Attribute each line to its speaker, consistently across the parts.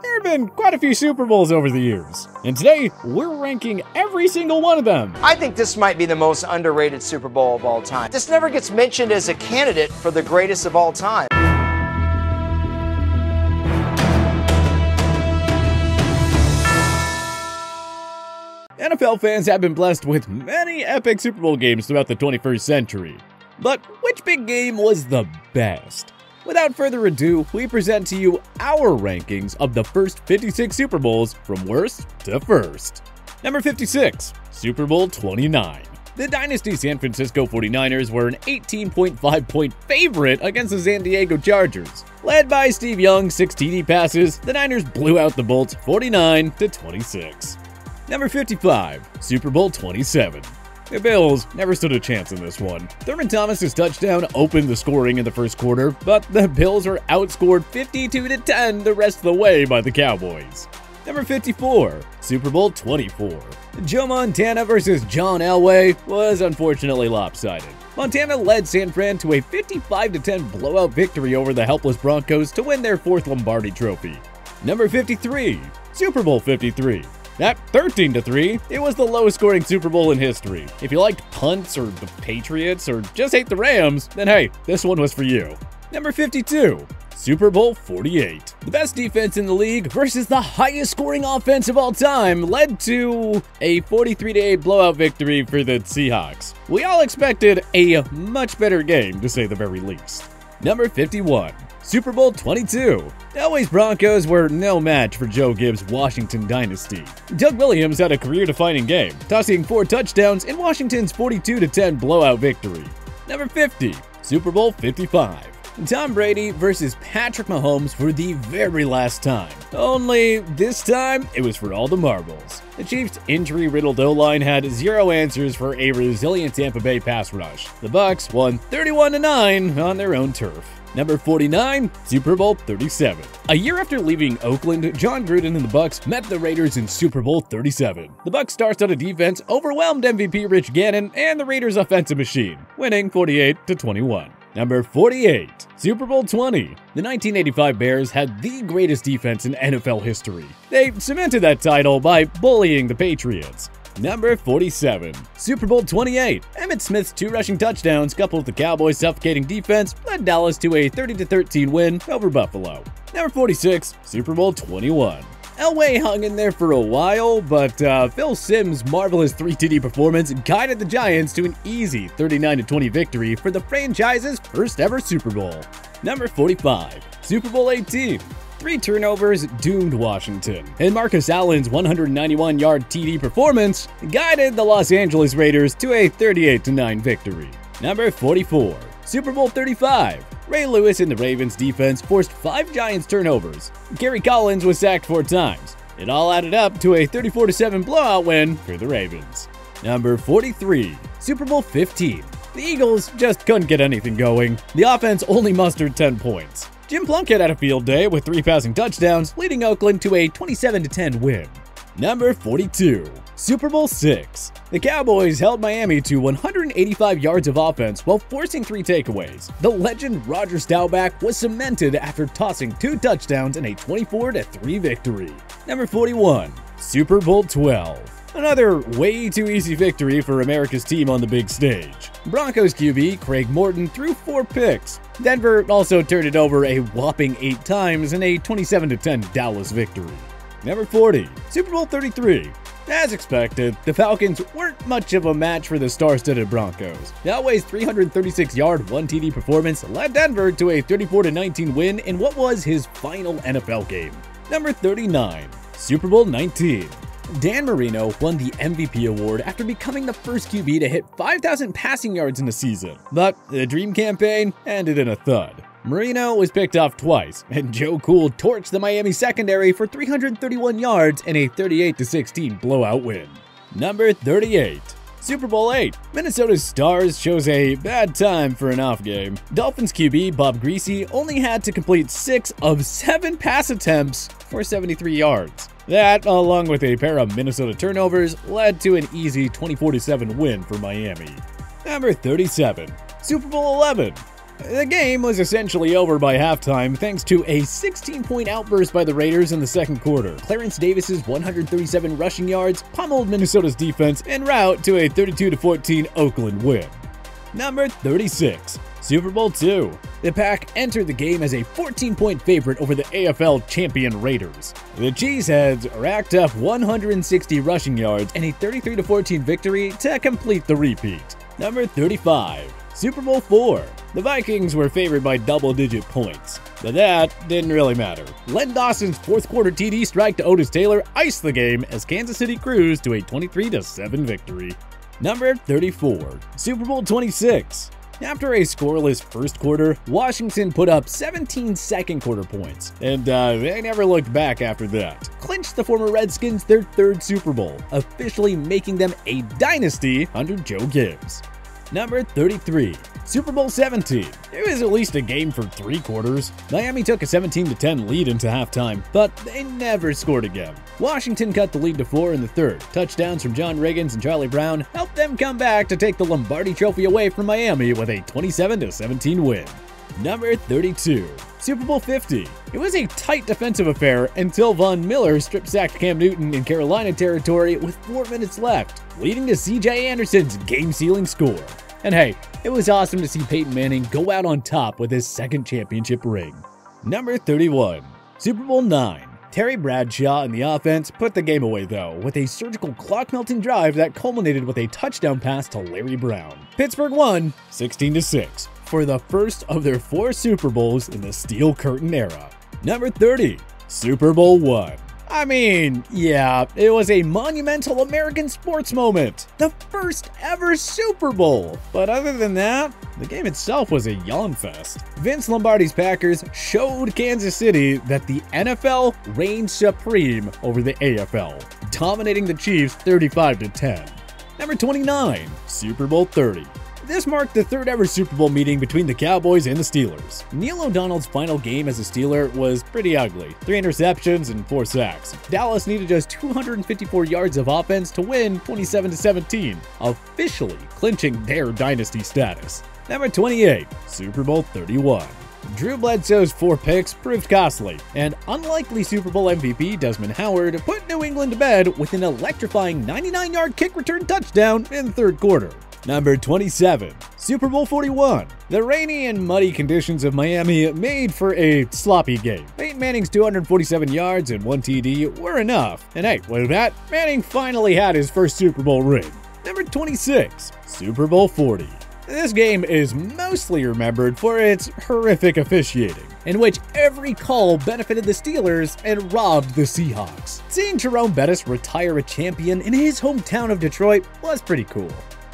Speaker 1: There have been quite a few Super Bowls over the years, and today we're ranking every single one of them.
Speaker 2: I think this might be the most underrated Super Bowl of all time. This never gets mentioned as a candidate for the greatest of all time.
Speaker 1: NFL fans have been blessed with many epic Super Bowl games throughout the 21st century. But which big game was the best? Without further ado, we present to you our rankings of the first 56 Super Bowls from worst to first. Number 56, Super Bowl 29. The Dynasty San Francisco 49ers were an 18.5-point favorite against the San Diego Chargers. Led by Steve Young's 6 TD passes, the Niners blew out the Bolts 49-26. Number 55, Super Bowl 27. The Bills never stood a chance in this one. Thurman Thomas's touchdown opened the scoring in the first quarter, but the Bills were outscored 52-10 the rest of the way by the Cowboys. Number 54, Super Bowl 24. Joe Montana versus John Elway was unfortunately lopsided. Montana led San Fran to a 55-10 blowout victory over the helpless Broncos to win their 4th Lombardi trophy. Number 53, Super Bowl 53. At 13-3, it was the lowest scoring Super Bowl in history. If you liked punts or the Patriots or just hate the Rams, then hey, this one was for you. Number 52, Super Bowl 48. The best defense in the league versus the highest scoring offense of all time led to a 43-8 blowout victory for the Seahawks. We all expected a much better game, to say the very least. Number 51, Super Bowl 22. Elway's Broncos were no match for Joe Gibbs' Washington dynasty. Doug Williams had a career-defining game, tossing 4 touchdowns in Washington's 42-10 blowout victory. Number 50, Super Bowl 55. Tom Brady versus Patrick Mahomes for the very last time. Only this time, it was for all the marbles. The Chiefs' injury-riddled O-line had 0 answers for a resilient Tampa Bay pass rush. The Bucs won 31-9 on their own turf. Number 49, Super Bowl 37. A year after leaving Oakland, John Gruden and the Bucs met the Raiders in Super Bowl 37. The Bucs' star-studded defense overwhelmed MVP Rich Gannon and the Raiders' offensive machine, winning 48-21. Number 48, Super Bowl 20. The 1985 Bears had the greatest defense in NFL history. They cemented that title by bullying the Patriots. Number 47, Super Bowl 28. Emmitt Smith's 2 rushing touchdowns coupled with the Cowboys' suffocating defense led Dallas to a 30-13 win over Buffalo. Number 46, Super Bowl 21. Elway hung in there for a while, but Phil Simms' marvelous 3 TD performance guided the Giants to an easy 39-20 victory for the franchise's first ever Super Bowl. Number 45, Super Bowl 18. 3 turnovers doomed Washington, and Marcus Allen's 191-yard TD performance guided the Los Angeles Raiders to a 38-9 victory. Number 44, Super Bowl 35. Ray Lewis and the Ravens defense forced 5 Giants turnovers. Gary Collins was sacked 4 times. It all added up to a 34-7 blowout win for the Ravens. Number 43, Super Bowl 15. The Eagles just couldn't get anything going. The offense only mustered 10 points. Jim Plunkett had a field day with 3 passing touchdowns, leading Oakland to a 27-10 win. Number 42, Super Bowl 6. The Cowboys held Miami to 185 yards of offense while forcing 3 takeaways. The legend Roger Staubach was cemented after tossing 2 touchdowns in a 24-3 victory. Number 41, Super Bowl 12. Another way too easy victory for America's team on the big stage. Broncos QB Craig Morton threw 4 picks. Denver also turned it over a whopping 8 times in a 27-10 Dallas victory. Number 40, Super Bowl 33. As expected, the Falcons weren't much of a match for the star-studded Broncos. Elway's 336-yard 1 TD performance led Denver to a 34-19 win in what was his final NFL game. Number 39, Super Bowl 19. Dan Marino won the MVP award after becoming the first QB to hit 5,000 passing yards in a season. But the dream campaign ended in a thud. Marino was picked off twice, and Joe Cool torched the Miami secondary for 331 yards in a 38-16 blowout win. Number 38, Super Bowl 8. Minnesota's Stars chose a bad time for an off game. Dolphins QB Bob Greasy only had to complete 6 of 7 pass attempts for 73 yards. That, along with a pair of Minnesota turnovers, led to an easy 24-7 win for Miami. Number 37, Super Bowl 11. The game was essentially over by halftime thanks to a 16-point outburst by the Raiders in the second quarter. Clarence Davis's 137 rushing yards pummeled Minnesota's defense en route to a 32-14 Oakland win. Number 36. Super Bowl II. The Pack entered the game as a 14-point favorite over the AFL champion Raiders. The Cheeseheads racked up 160 rushing yards and a 33-14 victory to complete the repeat. Number 35. Super Bowl IV. The Vikings were favored by double-digit points, but that didn't really matter. Len Dawson's fourth-quarter TD strike to Otis Taylor iced the game as Kansas City cruised to a 23-7 victory. Number 34. Super Bowl XXVI. After a scoreless first quarter, Washington put up 17 second-quarter points, and they never looked back after that. Clinched the former Redskins their third Super Bowl, officially making them a dynasty under Joe Gibbs. Number 33. Super Bowl XVII. It was at least a game for 3 quarters. Miami took a 17-10 lead into halftime, but they never scored again. Washington cut the lead to 4 in the third. Touchdowns from John Riggins and Charlie Brown helped them come back to take the Lombardi Trophy away from Miami with a 27-17 win. Number 32. Super Bowl 50. It was a tight defensive affair until Von Miller strip-sacked Cam Newton in Carolina territory with 4 minutes left, leading to C.J. Anderson's game-sealing score. And hey, it was awesome to see Peyton Manning go out on top with his second championship ring. Number 31. Super Bowl IX. Terry Bradshaw and the offense put the game away though, with a surgical clock-melting drive that culminated with a touchdown pass to Larry Brown. Pittsburgh won 16-6 for the first of their 4 Super Bowls in the Steel Curtain era. Number 30. Super Bowl I. I mean, yeah, it was a monumental American sports moment. The first ever Super Bowl. But other than that, the game itself was a yawn fest. Vince Lombardi's Packers showed Kansas City that the NFL reigned supreme over the AFL, dominating the Chiefs 35-10. Number 29. Super Bowl 30. This marked the third ever Super Bowl meeting between the Cowboys and the Steelers. Neil O'Donnell's final game as a Steeler was pretty ugly. 3 interceptions and 4 sacks. Dallas needed just 254 yards of offense to win 27-17, officially clinching their dynasty status. Number 28. Super Bowl 31. Drew Bledsoe's 4 picks proved costly, and unlikely Super Bowl MVP Desmond Howard put New England to bed with an electrifying 99-yard kick return touchdown in the third quarter. Number 27. Super Bowl 41. The rainy and muddy conditions of Miami made for a sloppy game. Peyton Manning's 247 yards and 1 TD were enough. And hey, with that, Manning finally had his first Super Bowl ring. Number 26. Super Bowl 40. This game is mostly remembered for its horrific officiating, in which every call benefited the Steelers and robbed the Seahawks. Seeing Jerome Bettis retire a champion in his hometown of Detroit was pretty cool.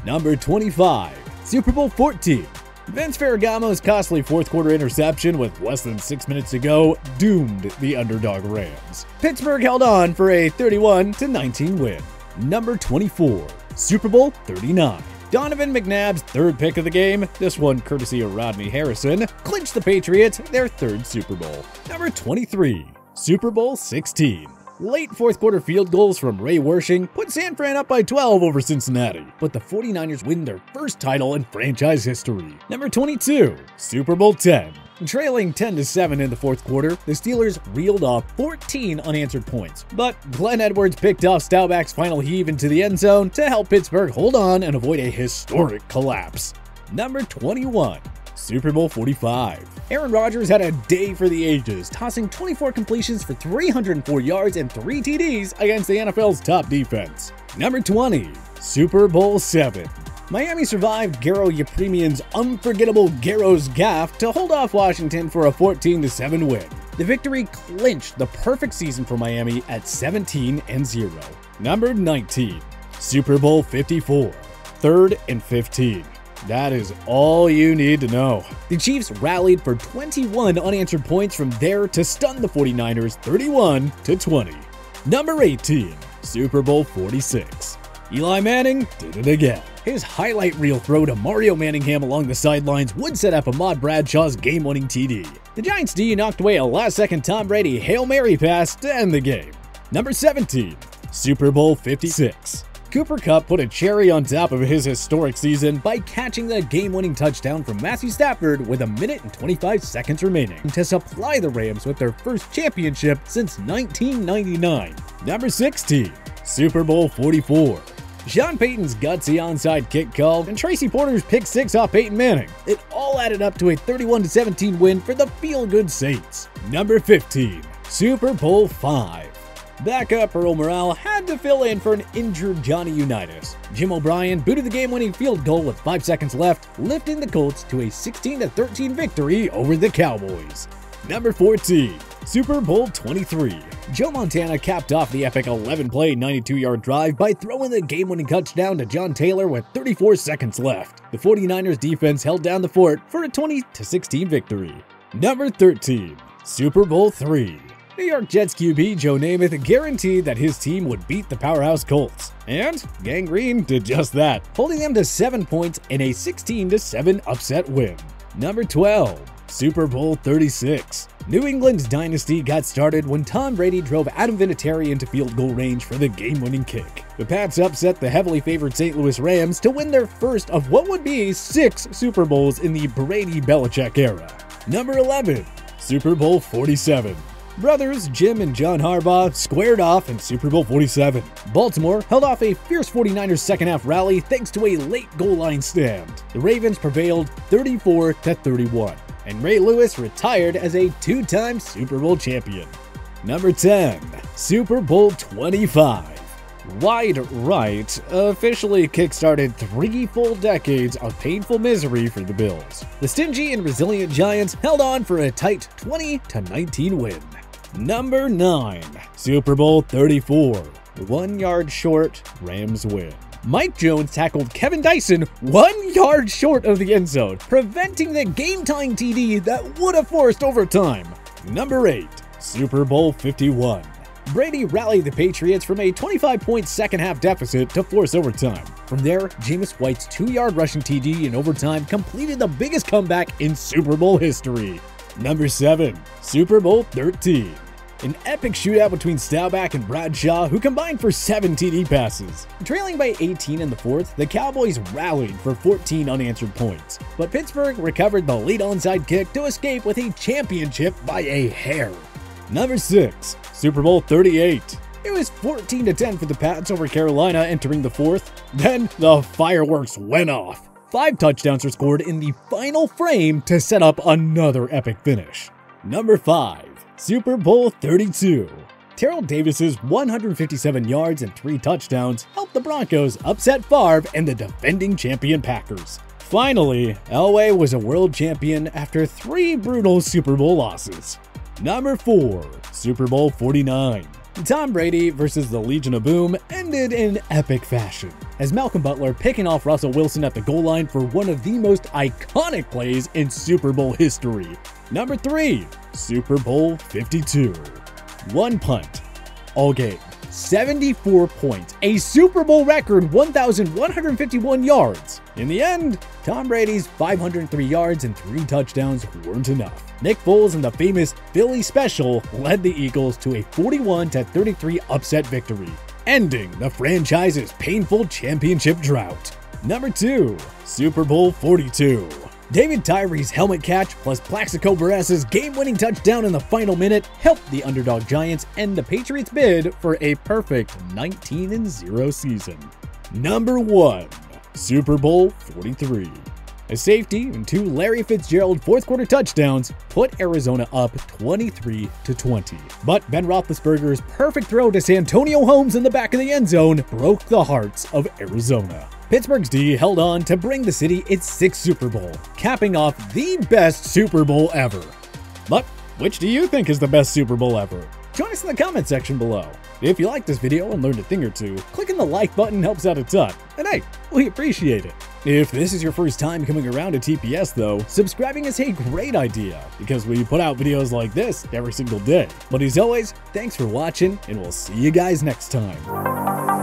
Speaker 1: Number 25. Super Bowl 14. Vince Ferragamo's costly fourth-quarter interception with less than 6 minutes to go doomed the underdog Rams. Pittsburgh held on for a 31-19 win. Number 24. Super Bowl 39. Donovan McNabb's third pick of the game, this one courtesy of Rodney Harrison, clinched the Patriots their third Super Bowl. Number 23. Super Bowl 16. Late fourth-quarter field goals from Ray Wersching put San Fran up by 12 over Cincinnati, but the 49ers win their first title in franchise history. Number 22. Super Bowl 10. Trailing 10-7 in the fourth quarter, the Steelers reeled off 14 unanswered points, but Glenn Edwards picked off Staubach's final heave into the end zone to help Pittsburgh hold on and avoid a historic collapse. Number 21. Super Bowl 45. Aaron Rodgers had a day for the ages, tossing 24 completions for 304 yards and 3 TDs against the NFL's top defense. Number 20. Super Bowl 7. Miami survived Garo Yepremian's unforgettable Garo's gaffe to hold off Washington for a 14-7 win. The victory clinched the perfect season for Miami at 17-0. Number 19. Super Bowl 54. 3rd and 15. That is all you need to know. The Chiefs rallied for 21 unanswered points from there to stun the 49ers 31-20. Number 18. Super Bowl 46. Eli Manning did it again. His highlight reel throw to Mario Manningham along the sidelines would set up Ahmad Bradshaw's game-winning TD. The Giants' D knocked away a last-second Tom Brady Hail Mary pass to end the game. Number 17. Super Bowl 56. Cooper Kupp put a cherry on top of his historic season by catching the game-winning touchdown from Matthew Stafford with 1 minute and 25 seconds remaining to supply the Rams with their first championship since 1999. Number 16, Super Bowl 44. Sean Payton's gutsy onside kick call and Tracy Porter's pick six off Peyton Manning. It all added up to a 31-17 win for the feel-good Saints. Number 15, Super Bowl 5. Backup Earl Morrell had to fill in for an injured Johnny Unitas. Jim O'Brien booted the game-winning field goal with 5 seconds left, lifting the Colts to a 16-13 victory over the Cowboys. Number 14, Super Bowl 23. Joe Montana capped off the epic 11-play, 92-yard drive by throwing the game-winning touchdown to John Taylor with 34 seconds left. The 49ers defense held down the fort for a 20-16 victory. Number 13, Super Bowl 3. New York Jets QB Joe Namath guaranteed that his team would beat the powerhouse Colts. And Gang Green did just that, holding them to 7 points in a 16-7 upset win. Number 12, Super Bowl 36. New England's dynasty got started when Tom Brady drove Adam Vinatieri into field goal range for the game-winning kick. The Pats upset the heavily favored St. Louis Rams to win their first of what would be 6 Super Bowls in the Brady-Belichick era. Number 11, Super Bowl 47. Brothers Jim and John Harbaugh squared off in Super Bowl 47. Baltimore held off a fierce 49ers second-half rally thanks to a late goal line stand. The Ravens prevailed 34-31, and Ray Lewis retired as a 2-time Super Bowl champion. Number 10, Super Bowl 25. Wide Right officially kickstarted 3 full decades of painful misery for the Bills. The stingy and resilient Giants held on for a tight 20-19 win. Number 9, Super Bowl 34. 1 yard short, Rams win. Mike Jones tackled Kevin Dyson 1 yard short of the end zone, preventing the game-tying TD that would have forced overtime. Number 8, Super Bowl 51. Brady rallied the Patriots from a 25-point second-half deficit to force overtime. From there, Jameis White's 2-yard rushing TD in overtime completed the biggest comeback in Super Bowl history. Number 7, Super Bowl 13. An epic shootout between Staubach and Bradshaw, who combined for 7 TD passes. Trailing by 18 in the fourth, the Cowboys rallied for 14 unanswered points, but Pittsburgh recovered the lead onside kick to escape with a championship by a hair. Number 6, Super Bowl 38. It was 14-10 for the Pats over Carolina entering the fourth. Then the fireworks went off. 5 touchdowns were scored in the final frame to set up another epic finish. Number 5, Super Bowl 32. Terrell Davis's 157 yards and 3 touchdowns helped the Broncos upset Favre and the defending champion Packers. Finally, Elway was a world champion after 3 brutal Super Bowl losses. Number 4, Super Bowl 49. Tom Brady versus the Legion of Boom ended in epic fashion, as Malcolm Butler picking off Russell Wilson at the goal line for one of the most iconic plays in Super Bowl history. Number 3, Super Bowl 52. 1 punt, all game, 74 points, a Super Bowl record 1,151 yards. In the end, Tom Brady's 503 yards and 3 touchdowns weren't enough. Nick Foles and the famous Philly Special led the Eagles to a 41-33 upset victory, ending the franchise's painful championship drought. Number 2, Super Bowl 42. David Tyree's helmet catch plus Plaxico Burress's game-winning touchdown in the final minute helped the underdog Giants end the Patriots' bid for a perfect 19-0 season. Number 1, Super Bowl 43. A safety and 2 Larry Fitzgerald fourth-quarter touchdowns put Arizona up 23-20. But Ben Roethlisberger's perfect throw to Santonio Holmes in the back of the end zone broke the hearts of Arizona. Pittsburgh's D held on to bring the city its 6th Super Bowl, capping off the best Super Bowl ever. But which do you think is the best Super Bowl ever? Join us in the comment section below. If you liked this video and learned a thing or two, clicking the like button helps out a ton, and hey, we appreciate it. If this is your first time coming around to TPS though, subscribing is a great idea, because we put out videos like this every single day. But as always, thanks for watching, and we'll see you guys next time.